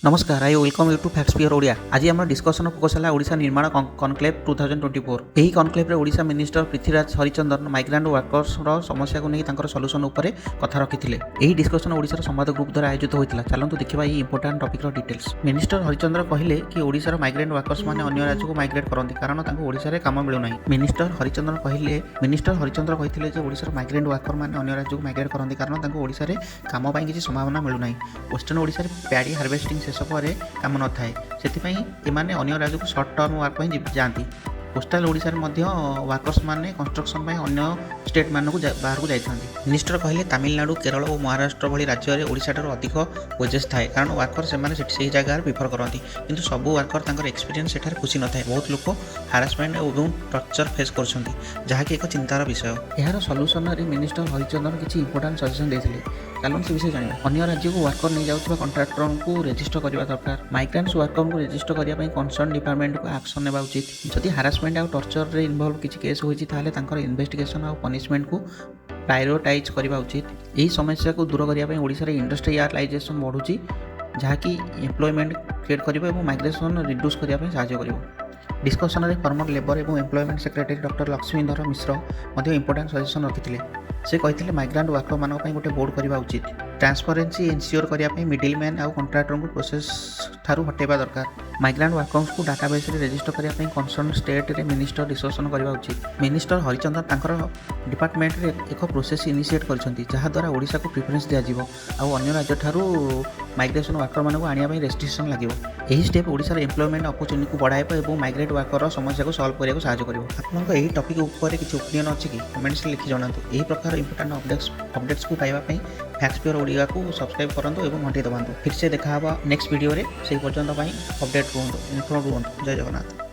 नमस्कार I welcome you to facts pure Odia. आज आम डिस्कसन फोकस है ओडिशा निर्माण कनक्लेव 2024। यही conclave Odisha minister Prithviraj Harichandan migrant workers समस्या को नहीं सल्यूशन उपर कथा रखी। यही डिस्कसन ओडिशार संवाद ग्रुप द्वारा आयोजित होता। चलते देखा ये important topic details. Minister Harichandra कहले कि ओडिशार माइग्रेंट वर्कर्स मैंने अन्य राज्य को माइग्रेट करती कारण ओडिशा काम मिलूना। मिनिस्टर हरिचंद्र कहते ओडिशार माइग्रेंट वर्कर मैंने अन्य राज्य को माइग्रेट करती कारण ओडिशा काम किसी संभावना मिलूना। वेस्टर्न ओडिशा पैडी हार्वेस्टिंग शेष पर काम न थाए से अन्य राज्य को सर्ट टर्म वर्क जाती। कोस्टाल ओडिशा वर्कर्स मैंने कंस्ट्रक्शन अन्य स्टेट मानक बाहर को जाता। मिनिस्टर कहले तमिलनाडु केरल और महाराष्ट्र भली राज्य में ओडिशा ठार अधिक वेजेस थाए कारण वर्कर से जगह प्रिफर करती किंतु सब वर्कर एक्सपीरियंस सेठार खुशी न थाए। बहुत लोग हारासमेंट और टर्चर फेस कर जहाँकि एक चिंतार विषय। यार सल्यूशन मिनिस्टर हरिचंदन किसी इंपोर्टाट सजेसन देते। चलो से विषय जाना। अन्य राज्य को वर्कर नहीं जाऊँ कंट्राक्टर को रेजिस्टर करने दरकार। माइग्रेंट्स वर्कर को रेजिस्टर करने कंसर्न डिपार्टमेंट को एक्शन नेबा उचित। जदि हारासमेंट और टर्चर रे इन्वॉल्व किसी केस होती इन्वेस्टिगेशन और पनिशमेंट को प्रायोरिटाइज करने उचित। यही समस्या को दूर करने ओडिशा रे इंडस्ट्रियलाइजेशन बढ़ुची जहाँकि एम्प्लॉयमेंट क्रिएट कर माइग्रेशन रिड्यूस करने साहाय्य कर। डिस्कसन में फॉर्मर लेबर और एम्प्लॉयमेंट सेक्रेटरी डॉक्टर लक्ष्मीधर मिश्र इंपोर्टाट सजेसन रखिते। से कहते माइग्रांट वर्कर मान गोटे बोर्ड करने उचित। ट्रांसपेरेंसी एनश्योर करने मिडिल मैन और कंट्राक्टर को प्रोसेस ठारू हटेबा दरकार। माइग्रांट वर्कर्स को डाटाबेस रे रेजिस्टर करने कंसर्न स्टेट रे मिनिस्टर डिस्कसन करने उचित। मिनिस्टर हरिचंदन तांकर डिपार्टमेंट रे एक प्रोसेस इनिशिएट करछंती जहाद्वारा ओडिशा को प्रिफरेंस दिया जिवो और अन्य राज्य ठारू माइग्रेशन वर्कर मान को आनिया पई रेस्ट्रिक्शन लागिवो। यही स्टेप ओडिशा रे एम्प्लॉयमेंट अपॉर्चुनिटी को बढ़ाइबो और माइग्रेट वर्कर समस्या को सॉल्व करने को साहाय्य करिवो। आपनका एही टॉपिक ऊपर किछि ओपिनियन अछि कि कमेंट्स लिखि जणातु। एही प्रकार इंपोर्टेंट अपडेट्स को पाइबा पई फैक्ट्स प्योर ओडिया को सब्सक्राइब करंतु एवं घंटी दबांतु। फिर से देखा नेक्स्ट वीडियो रे से पर्यंत अपडेट रुहंतु इन्फॉर्म रुहंतु। जय जगन्नाथ।